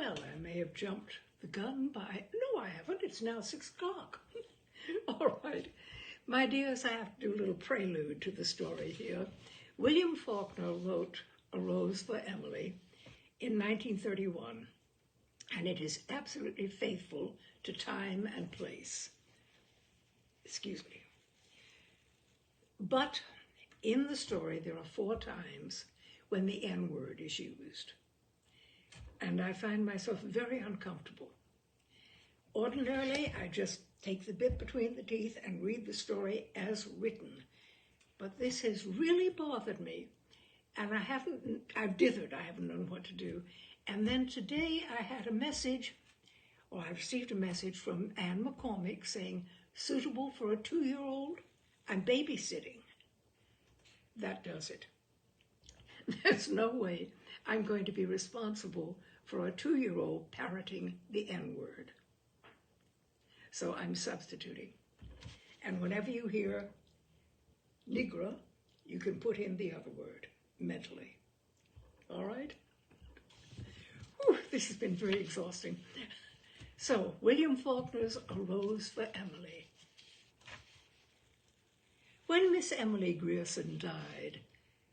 Well, I may have jumped the gun by... No, I haven't. It's now 6 o'clock. All right. My dears, I have to do a little prelude to the story here. William Faulkner wrote A Rose for Emily in 1931, and it is absolutely faithful to time and place. Excuse me. But in the story, there are 4 times when the N-word is used. And I find myself very uncomfortable. Ordinarily, I just take the bit between the teeth and read the story as written. But this has really bothered me. And I've dithered, I haven't known what to do. And then today I had a message, or I received a message from Anne McCormick saying, suitable for a 2-year-old? I'm babysitting. That does it. There's no way I'm going to be responsible for a 2-year-old parroting the N-word. So I'm substituting. And whenever you hear Negro, you can put in the other word, mentally. All right? Whew, this has been very exhausting. So, William Faulkner's A Rose for Emily. When Miss Emily Grierson died,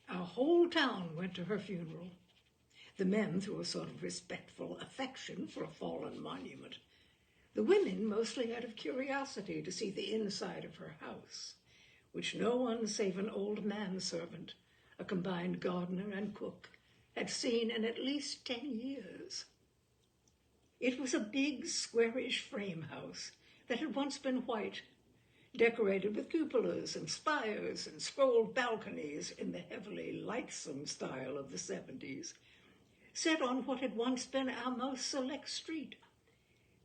our whole town went to her funeral. The men through a sort of respectful affection for a fallen monument. The women mostly out of curiosity to see the inside of her house, which no one save an old manservant, a combined gardener and cook, had seen in at least 10 years. It was a big, squarish frame house that had once been white, decorated with cupolas and spires and scrolled balconies in the heavily lightsome style of the 70s, set on what had once been our most select street.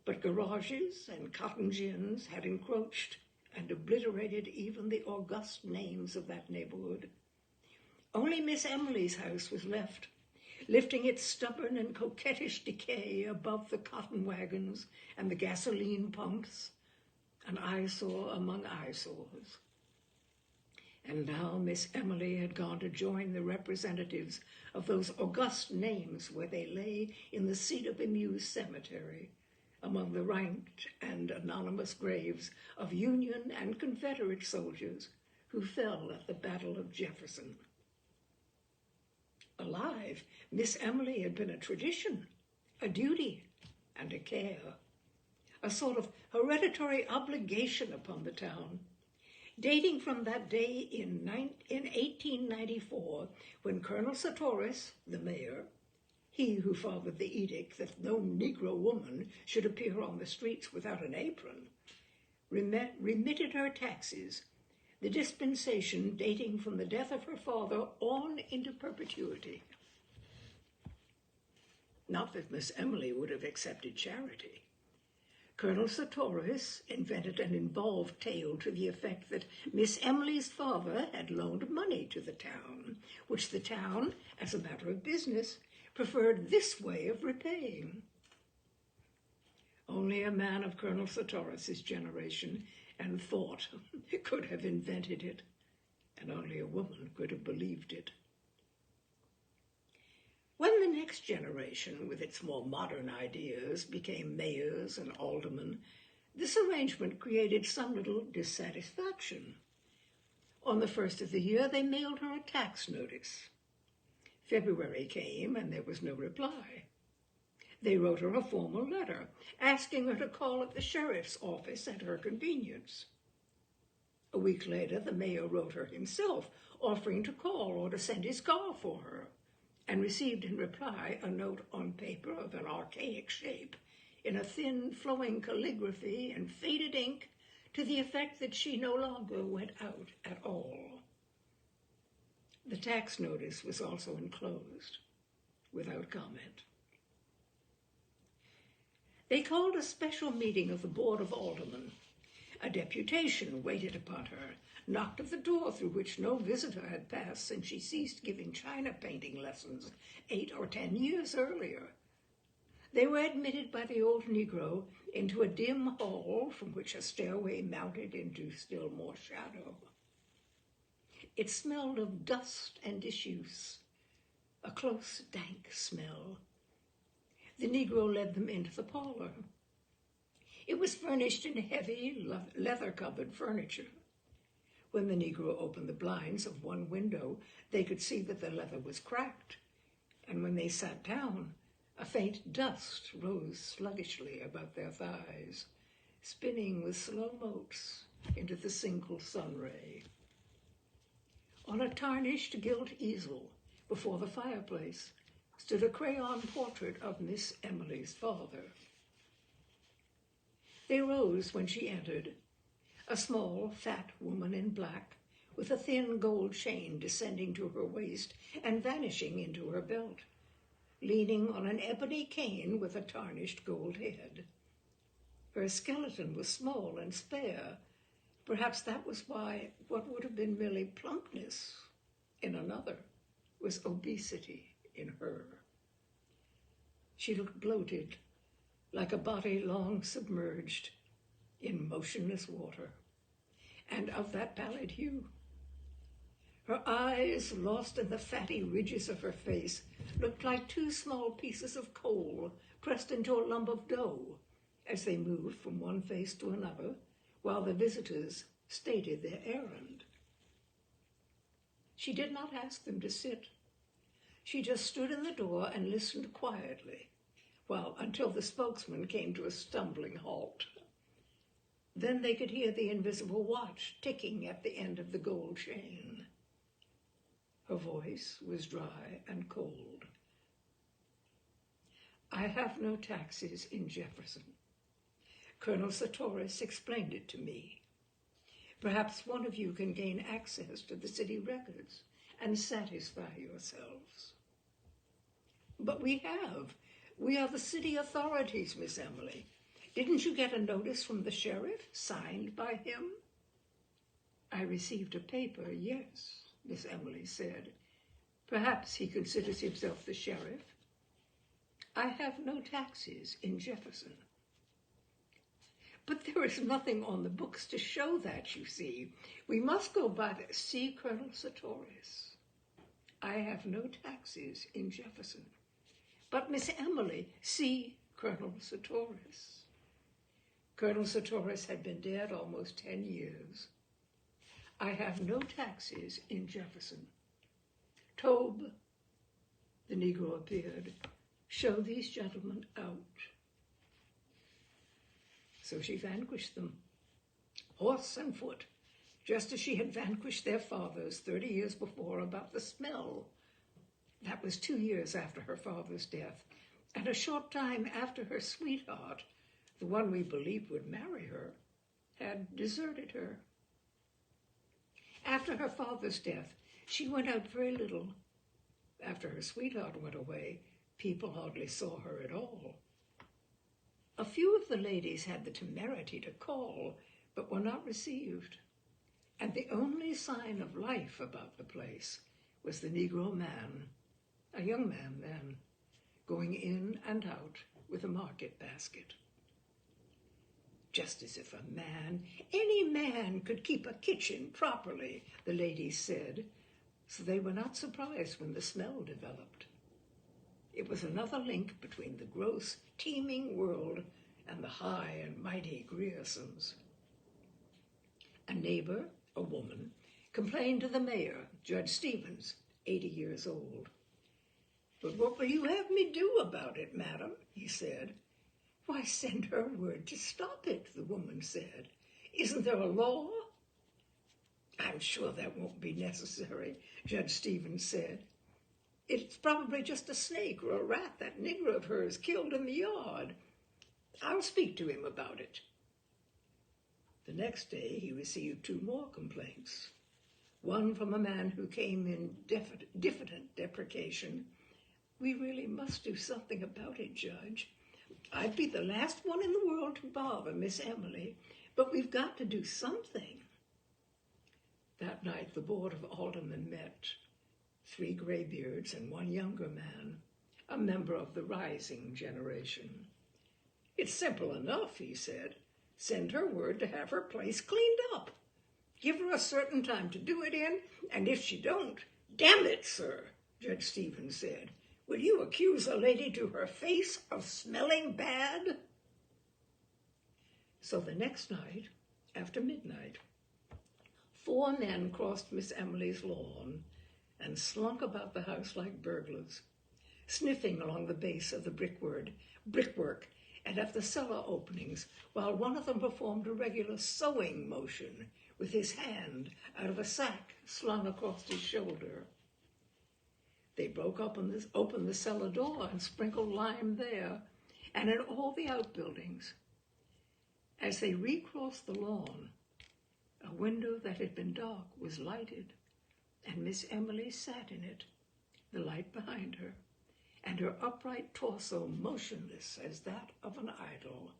But garages and cotton gins had encroached and obliterated even the august names of that neighborhood. Only Miss Emily's house was left, lifting its stubborn and coquettish decay above the cotton wagons and the gasoline pumps, an eyesore among eyesores. And now Miss Emily had gone to join the representatives of those august names where they lay in the Cedar Bemused Cemetery, among the ranked and anonymous graves of Union and Confederate soldiers who fell at the Battle of Jefferson. Alive, Miss Emily had been a tradition, a duty, and a care, a sort of hereditary obligation upon the town, dating from that day in 1894, when Colonel Sartoris, the mayor, he who fathered the edict that no Negro woman should appear on the streets without an apron, remitted her taxes, the dispensation dating from the death of her father on into perpetuity. Not that Miss Emily would have accepted charity. Colonel Sartoris invented an involved tale to the effect that Miss Emily's father had loaned money to the town, which the town, as a matter of business, preferred this way of repaying. Only a man of Colonel Sartoris's generation and thought could have invented it, and only a woman could have believed it. When the next generation, with its more modern ideas, became mayors and aldermen, this arrangement created some little dissatisfaction. On the first of the year, they mailed her a tax notice. February came, and there was no reply. They wrote her a formal letter, asking her to call at the sheriff's office at her convenience. A week later, the mayor wrote her himself, offering to call or to send his car for her, and received in reply a note on paper of an archaic shape, in a thin, flowing calligraphy and faded ink, to the effect that she no longer went out at all. The tax notice was also enclosed, without comment. They called a special meeting of the Board of Aldermen. A deputation waited upon her, knocked at the door through which no visitor had passed since she ceased giving china painting lessons 8 or 10 years earlier. They were admitted by the old Negro into a dim hall from which a stairway mounted into still more shadow. It smelled of dust and disuse, a close, dank smell. The Negro led them into the parlor. It was furnished in heavy, leather-covered furniture. When the Negro opened the blinds of one window, they could see that the leather was cracked, and when they sat down, a faint dust rose sluggishly about their thighs, spinning with slow motes into the single sun ray. On a tarnished gilt easel before the fireplace stood a crayon portrait of Miss Emily's father. They rose when she entered, a small, fat woman in black, with a thin gold chain descending to her waist and vanishing into her belt, leaning on an ebony cane with a tarnished gold head. Her skeleton was small and spare. Perhaps that was why what would have been merely plumpness in another was obesity in her. She looked bloated, like a body long submerged in motionless water, and of that pallid hue. Her eyes, lost in the fatty ridges of her face, looked like two small pieces of coal pressed into a lump of dough as they moved from one face to another, while the visitors stated their errand. She did not ask them to sit. She just stood in the door and listened quietly, until the spokesman came to a stumbling halt. Then they could hear the invisible watch ticking at the end of the gold chain. Her voice was dry and cold. "I have no taxes in Jefferson. Colonel Sartoris explained it to me. Perhaps one of you can gain access to the city records and satisfy yourselves." "But we have. We are the city authorities, Miss Emily. Didn't you get a notice from the sheriff, signed by him?" "I received a paper, yes," Miss Emily said. "Perhaps he considers himself the sheriff. I have no taxes in Jefferson." "But there is nothing on the books to show that, you see. We must go by the see Colonel Sartoris." "I have no taxes in Jefferson." "But Miss Emily, see Colonel Sartoris." Colonel Sartoris had been dead almost 10 years. "I have no taxes in Jefferson." "Tobe," the Negro appeared, "show these gentlemen out." So she vanquished them, horse and foot, just as she had vanquished their fathers 30 years before about the smell. That was 2 years after her father's death, and a short time after her sweetheart, the one we believed would marry her, had deserted her. After her father's death, she went out very little. After her sweetheart went away, people hardly saw her at all. A few of the ladies had the temerity to call, but were not received. And the only sign of life about the place was the Negro man, a young man then, going in and out with a market basket. Just as if any man could keep a kitchen properly, the ladies said, so they were not surprised when the smell developed. It was another link between the gross, teeming world and the high and mighty Griersons. A neighbor, a woman, complained to the mayor, Judge Stevens, 80 years old. "But what will you have me do about it, madam?" he said. "Why, send her word to stop it," the woman said. "Isn't there a law?" "I'm sure that won't be necessary," Judge Stevens said. "It's probably just a snake or a rat that nigger of hers killed in the yard. I'll speak to him about it." The next day he received 2 more complaints. One from a man who came in diffident deprecation. "We really must do something about it, Judge. I'd be the last one in the world to bother Miss Emily, but we've got to do something." That night the Board of Aldermen met, 3 graybeards and 1 younger man, a member of the rising generation. "It's simple enough," he said. "Send her word to have her place cleaned up. Give her a certain time to do it in, and if she don't—" "Damn it, sir," Judge Stevens said, Will you accuse a lady to her face of smelling bad? So the next night, after midnight, 4 men crossed Miss Emily's lawn and slunk about the house like burglars, sniffing along the base of the brickwork and at the cellar openings, while one of them performed a regular sewing motion with his hand out of a sack slung across his shoulder. They broke open the cellar door and sprinkled lime there and in all the outbuildings. As they recrossed the lawn, a window that had been dark was lighted, and Miss Emily sat in it, the light behind her, and her upright torso motionless as that of an idol.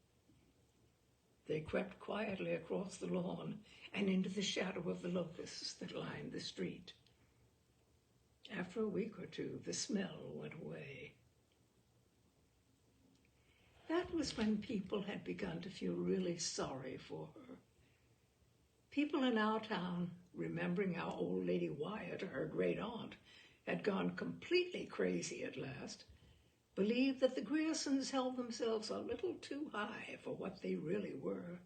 They crept quietly across the lawn and into the shadow of the locusts that lined the street. After a week or two, the smell went away. That was when people had begun to feel really sorry for her. People in our town, remembering how old Lady Wyatt, her great-aunt, had gone completely crazy at last, believed that the Griersons held themselves a little too high for what they really were.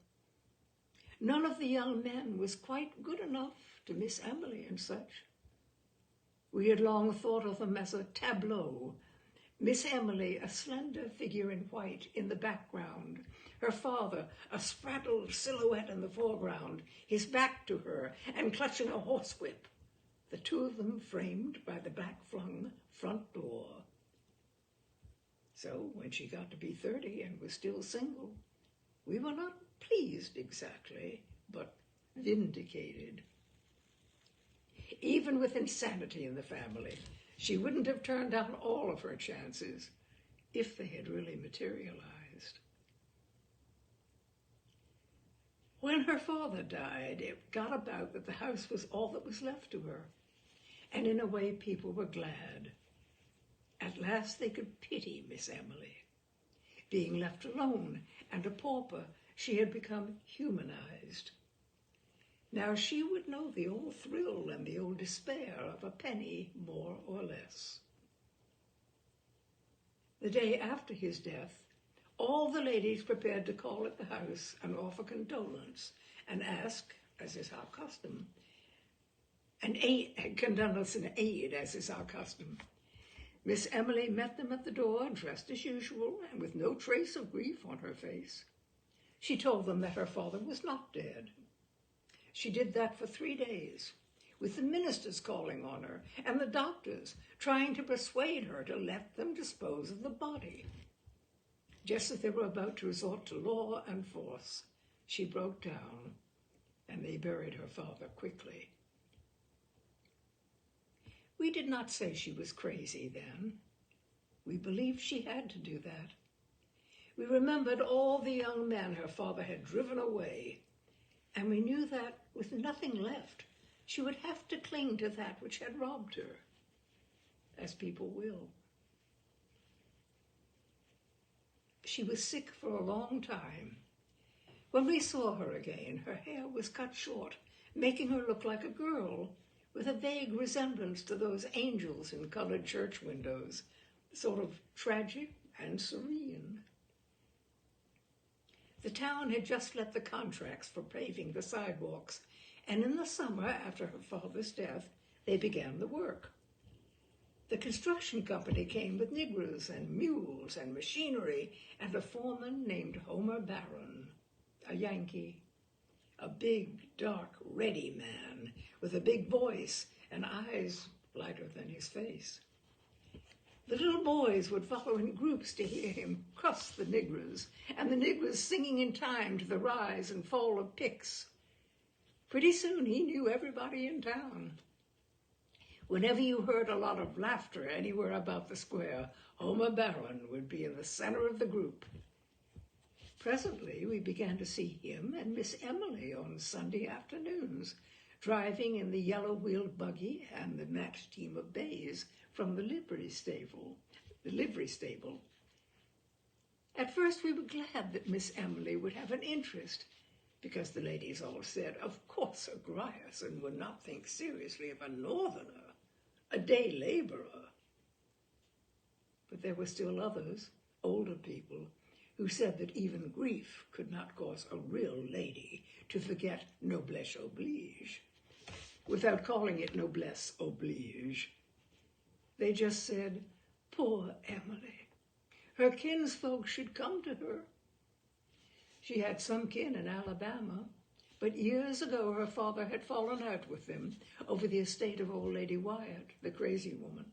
None of the young men was quite good enough to Miss Emily and such. We had long thought of them as a tableau, Miss Emily, a slender figure in white, in the background, her father, a spraddled silhouette in the foreground, his back to her, and clutching a horsewhip, the two of them framed by the back-flung front door. So when she got to be 30 and was still single, we were not pleased exactly, but vindicated. Even with insanity in the family, she wouldn't have turned down all of her chances if they had really materialized. When her father died, it got about that the house was all that was left to her, and in a way people were glad. At last they could pity Miss Emily. Being left alone and a pauper, she had become humanized. Now she would know the old thrill and the old despair of a penny more or less. The day after his death, all the ladies prepared to call at the house and offer condolence and ask, as is our custom, condolence and aid, as is our custom. Miss Emily met them at the door, dressed as usual and with no trace of grief on her face. She told them that her father was not dead. She did that for 3 days, with the ministers calling on her and the doctors trying to persuade her to let them dispose of the body. Just as they were about to resort to law and force, she broke down, and they buried her father quickly. We did not say she was crazy then. We believed she had to do that. We remembered all the young men her father had driven away, and we knew that, with nothing left, she would have to cling to that which had robbed her, as people will. She was sick for a long time. When we saw her again, her hair was cut short, making her look like a girl, with a vague resemblance to those angels in colored church windows, sort of tragic and serene. The town had just let the contracts for paving the sidewalks, and in the summer, after her father's death, they began the work. The construction company came with niggers and mules and machinery, and a foreman named Homer Barron, a Yankee, a big, dark, ready man with a big voice and eyes lighter than his face. The little boys would follow in groups to hear him cuss the niggers, and the niggers singing in time to the rise and fall of picks. Pretty soon he knew everybody in town. Whenever you heard a lot of laughter anywhere about the square, Homer Barron would be in the center of the group. Presently, we began to see him and Miss Emily on Sunday afternoons, driving in the yellow-wheeled buggy and the matched team of bays from the livery stable. At first, we were glad that Miss Emily would have an interest, because the ladies all said, of course a Grierson would not think seriously of a northerner, a day laborer. But there were still others, older people, who said that even grief could not cause a real lady to forget noblesse oblige. Without calling it noblesse oblige, they just said, "Poor Emily. Her kinsfolk should come to her." She had some kin in Alabama, but years ago her father had fallen out with them over the estate of old Lady Wyatt, the crazy woman,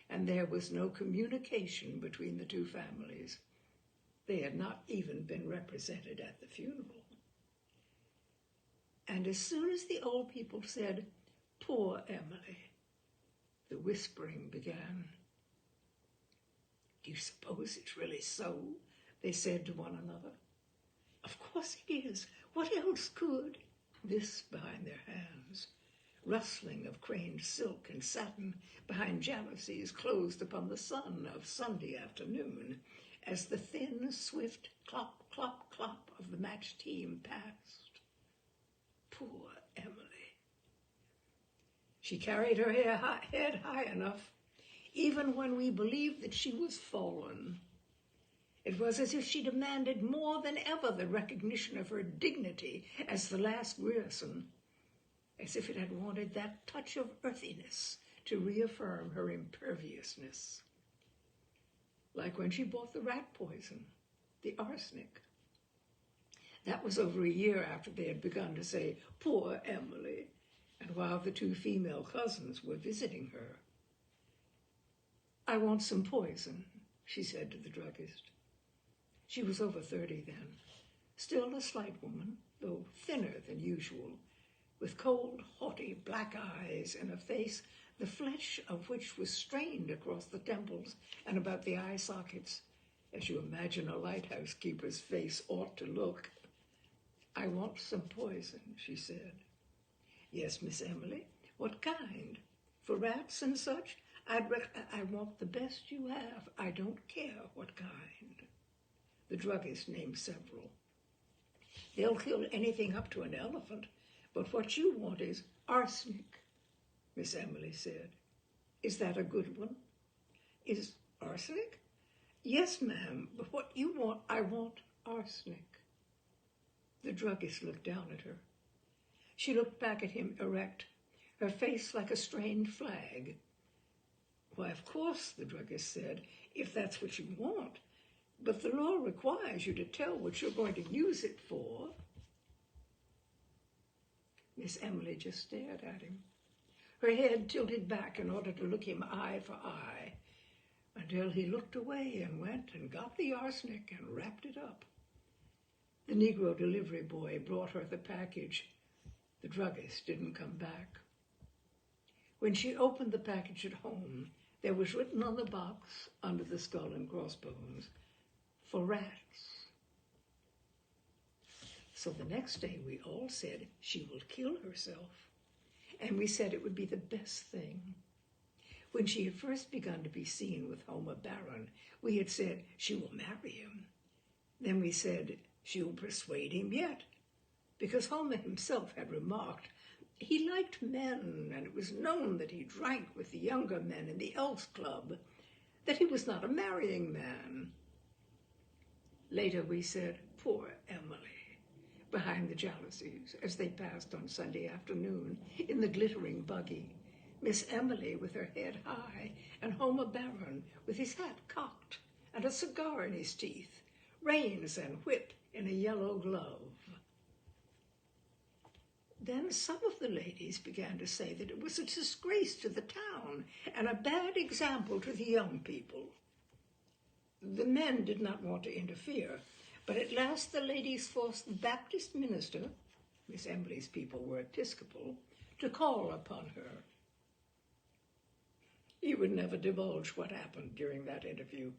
and there was no communication between the two families. They had not even been represented at the funeral. And as soon as the old people said, "Poor Emily," the whispering began. "Do you suppose it's really so?" they said to one another. "Of course it is. What else could?" This behind their hands. Rustling of craned silk and satin behind jalousies closed upon the sun of Sunday afternoon as the thin, swift clop, clop, clop of the match team passed. Poor Emily. She carried her head high enough, even when we believed that she was fallen. It was as if she demanded more than ever the recognition of her dignity as the last Grierson, as if it had wanted that touch of earthiness to reaffirm her imperviousness. Like when she bought the rat poison, the arsenic. That was over a year after they had begun to say, "Poor Emily," and while the two female cousins were visiting her. "I want some poison," she said to the druggist. She was over 30 then, still a slight woman, though thinner than usual, with cold, haughty black eyes and a face the flesh of which was strained across the temples and about the eye sockets, as you imagine a lighthouse keeper's face ought to look. "I want some poison," she said. "Yes, Miss Emily. What kind? For rats and such? I want the best you have. I don't care what kind." The druggist named several. "They'll kill anything up to an elephant, but what you want is arsenic," Miss Emily said. "Is that a good one?" "Is arsenic?" "Yes, ma'am, but what you want, I want arsenic." The druggist looked down at her. She looked back at him erect, her face like a strained flag. "Why, of course," the druggist said, "if that's what you want. But the law requires you to tell what you're going to use it for." Miss Emily just stared at him, her head tilted back in order to look him eye for eye, until he looked away and went and got the arsenic and wrapped it up. The Negro delivery boy brought her the package. The druggist didn't come back. When she opened the package at home, there was written on the box, under the skull and crossbones, "For rats." So the next day we all said she will kill herself, and we said it would be the best thing. When she had first begun to be seen with Homer Barron, we had said she will marry him. Then we said she will persuade him yet, because Homer himself had remarked he liked men, and it was known that he drank with the younger men in the Elks Club, that he was not a marrying man. Later we said, "Poor Emily," behind the jalousies as they passed on Sunday afternoon in the glittering buggy, Miss Emily with her head high and Homer Barron with his hat cocked and a cigar in his teeth, reins and whip in a yellow glove. Then some of the ladies began to say that it was a disgrace to the town and a bad example to the young people. The men did not want to interfere, but at last the ladies forced the Baptist minister, Miss Emily's people were Episcopal, to call upon her. He would never divulge what happened during that interview,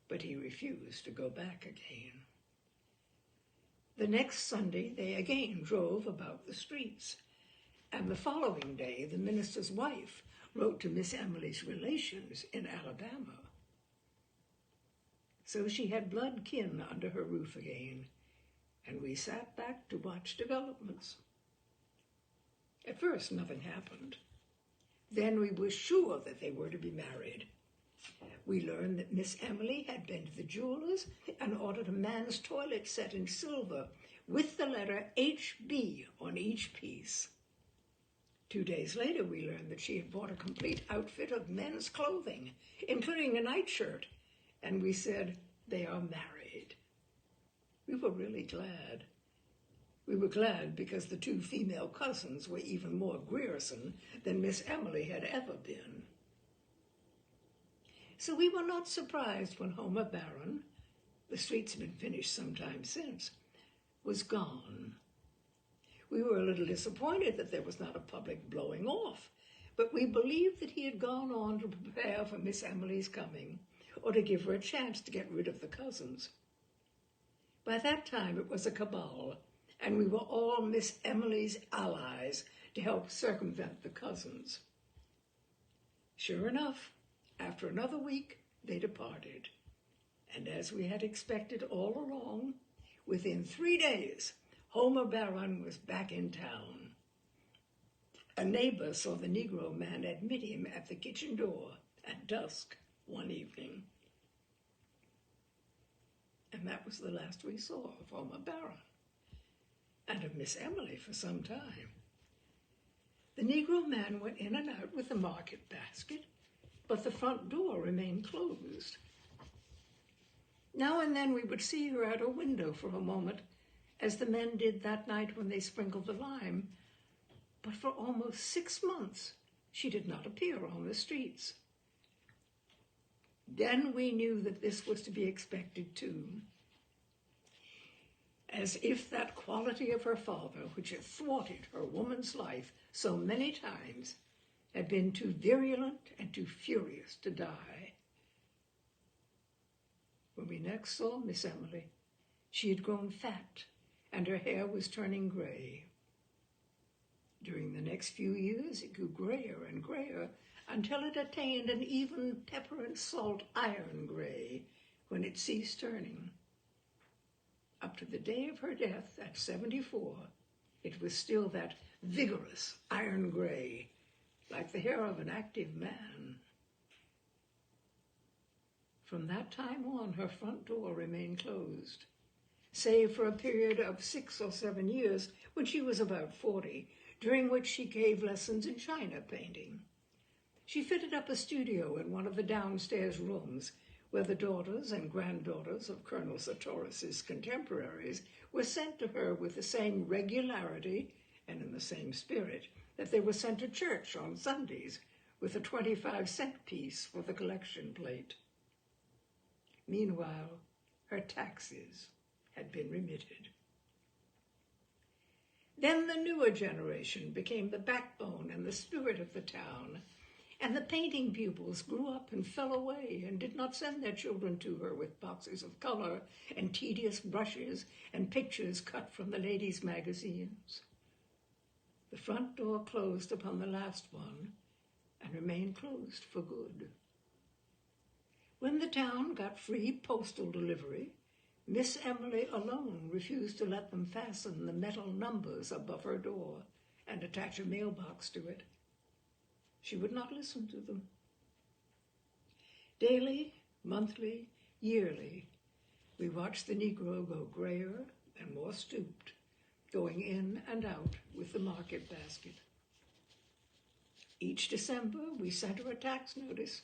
but he refused to go back again. The next Sunday they again drove about the streets, and the following day the minister's wife wrote to Miss Emily's relations in Alabama. So she had blood kin under her roof again, and we sat back to watch developments. At first nothing happened. Then we were sure that they were to be married. We learned that Miss Emily had been to the jeweler's and ordered a man's toilet set in silver with the letter HB on each piece. 2 days later, we learned that she had bought a complete outfit of men's clothing, including a nightshirt, and we said, they are married. We were really glad. We were glad because the 2 female cousins were even more Grierson than Miss Emily had ever been. So we were not surprised when Homer Barron, the streets had been finished some time since, was gone. We were a little disappointed that there was not a public blowing off, but we believed that he had gone on to prepare for Miss Emily's coming, or to give her a chance to get rid of the cousins. By that time it was a cabal, and we were all Miss Emily's allies to help circumvent the cousins. Sure enough, after another week, they departed. And as we had expected all along, within 3 days, Homer Barron was back in town. A neighbor saw the Negro man admit him at the kitchen door at dusk one evening. And that was the last we saw of Homer Barron, and of Miss Emily for some time. The Negro man went in and out with the market basket, but the front door remained closed. Now and then we would see her at a window for a moment, as the men did that night when they sprinkled the lime, but for almost 6 months she did not appear on the streets. Then we knew that this was to be expected too. As if that quality of her father, which had thwarted her woman's life so many times, had been too virulent and too furious to die. When we next saw Miss Emily, she had grown fat and her hair was turning gray. During the next few years, it grew grayer and grayer until it attained an even pepper and salt iron gray when it ceased turning. Up to the day of her death at 74, it was still that vigorous iron gray, like the hair of an active man. From that time on, her front door remained closed, save for a period of 6 or 7 years when she was about 40, during which she gave lessons in china painting. She fitted up a studio in one of the downstairs rooms where the daughters and granddaughters of Colonel Sartoris's contemporaries were sent to her with the same regularity and in the same spirit that they were sent to church on Sundays with a 25-cent piece for the collection plate. Meanwhile, her taxes had been remitted. Then the newer generation became the backbone and the spirit of the town, and the painting pupils grew up and fell away and did not send their children to her with boxes of color and tedious brushes and pictures cut from the ladies' magazines. The front door closed upon the last one and remained closed for good. When the town got free postal delivery, Miss Emily alone refused to let them fasten the metal numbers above her door and attach a mailbox to it. She would not listen to them. Daily, monthly, yearly, we watched the Negro go grayer and more stooped, going in and out with the market basket. Each December, we sent her a tax notice,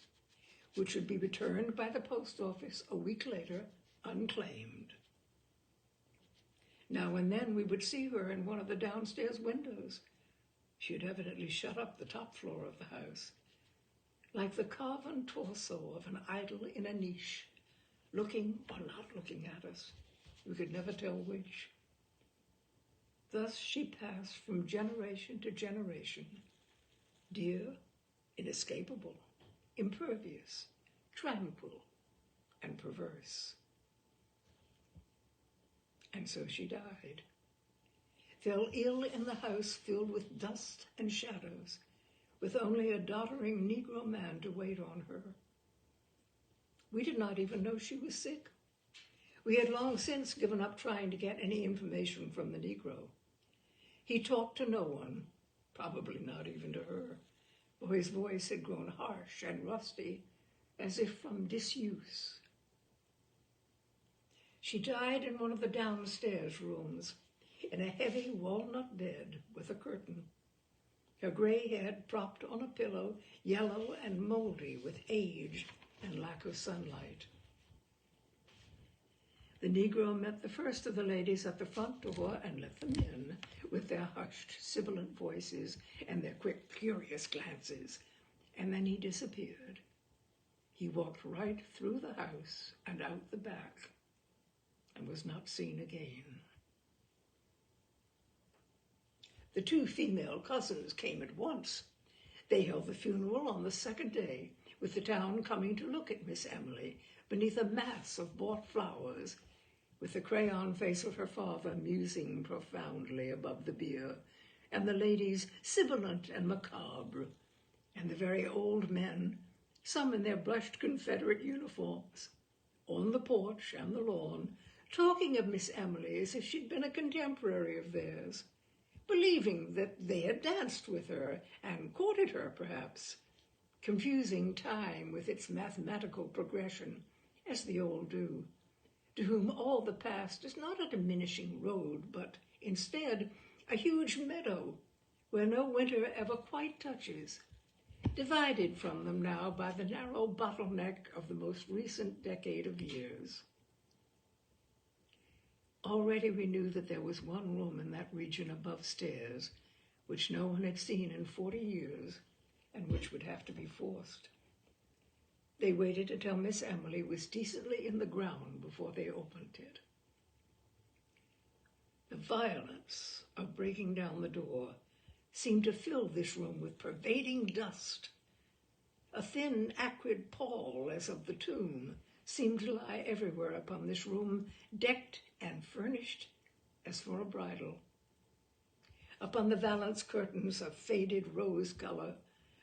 which would be returned by the post office a week later, unclaimed. Now and then we would see her in one of the downstairs windows. She had evidently shut up the top floor of the house, like the carven torso of an idol in a niche, looking or not looking at us. We could never tell which. Thus she passed from generation to generation, dear, inescapable, impervious, tranquil, and perverse. And so she died, fell ill in the house filled with dust and shadows, with only a doddering Negro man to wait on her. We did not even know she was sick. We had long since given up trying to get any information from the Negro. He talked to no one, probably not even to her, for his voice had grown harsh and rusty, as if from disuse. She died in one of the downstairs rooms, in a heavy walnut bed with a curtain, her gray head propped on a pillow, yellow and moldy with age and lack of sunlight. The Negro met the first of the ladies at the front door and let them in with their hushed, sibilant voices and their quick, curious glances, and then he disappeared. He walked right through the house and out the back and was not seen again. The two female cousins came at once. They held the funeral on the second day, with the town coming to look at Miss Emily beneath a mass of bought flowers, with the crayon face of her father musing profoundly above the bier, and the ladies sibilant and macabre, and the very old men, some in their blushed Confederate uniforms, on the porch and the lawn, talking of Miss Emily as if she'd been a contemporary of theirs, believing that they had danced with her and courted her, perhaps, confusing time with its mathematical progression, as the old do, to whom all the past is not a diminishing road, but instead a huge meadow where no winter ever quite touches, divided from them now by the narrow bottleneck of the most recent decade of years. Already we knew that there was one room in that region above stairs which no one had seen in 40 years and which would have to be forced. They waited until Miss Emily was decently in the ground before they opened it. The violence of breaking down the door seemed to fill this room with pervading dust. A thin, acrid pall, as of the tomb, seemed to lie everywhere upon this room, decked and furnished as for a bridal. Upon the valance curtains of faded rose color,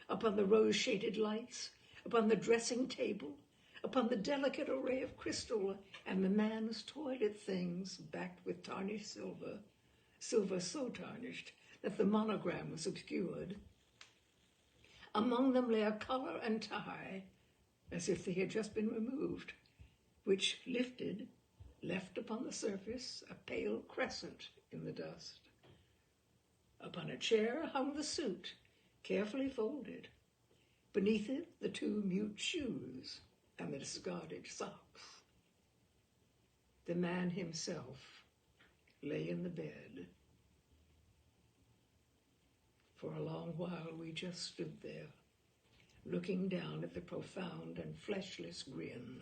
upon the rose-shaded lights, upon the dressing table, upon the delicate array of crystal and the man's toilet things backed with tarnished silver, silver so tarnished that the monogram was obscured. Among them lay a collar and tie, as if they had just been removed, which lifted, left upon the surface a pale crescent in the dust. Upon a chair hung the suit, carefully folded. Beneath it, the two mute shoes and the discarded socks. The man himself lay in the bed. For a long while we just stood there, looking down at the profound and fleshless grin.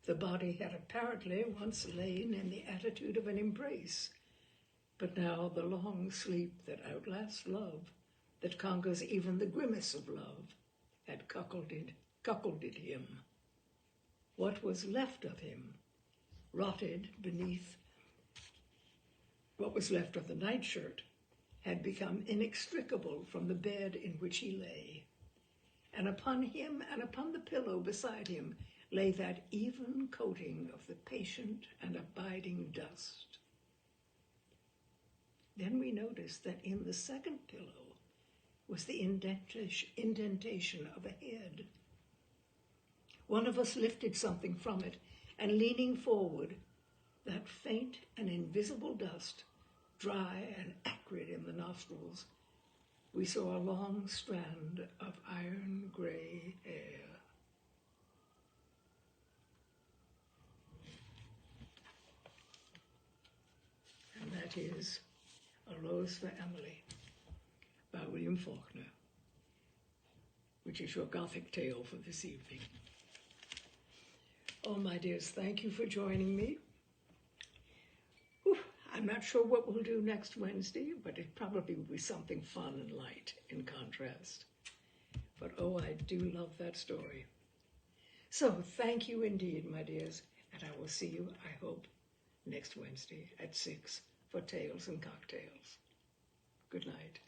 The body had apparently once lain in the attitude of an embrace, but now the long sleep that outlasts love, that conquers even the grimace of love, had cuckolded him. What was left of him, rotted beneath what was left of the nightshirt, had become inextricable from the bed in which he lay, and upon him and upon the pillow beside him lay that even coating of the patient and abiding dust. Then we noticed that in the second pillow was the indentation of a head. One of us lifted something from it, and leaning forward, that faint and invisible dust, dry and acrid in the nostrils, we saw a long strand of iron gray hair. And that is A Rose for Emily by William Faulkner, which is your Gothic tale for this evening. Oh, my dears, thank you for joining me. Whew, I'm not sure what we'll do next Wednesday, but it probably will be something fun and light in contrast. But oh, I do love that story. So thank you indeed, my dears, and I will see you, I hope, next Wednesday at 6 for Tales and Cocktails. Good night.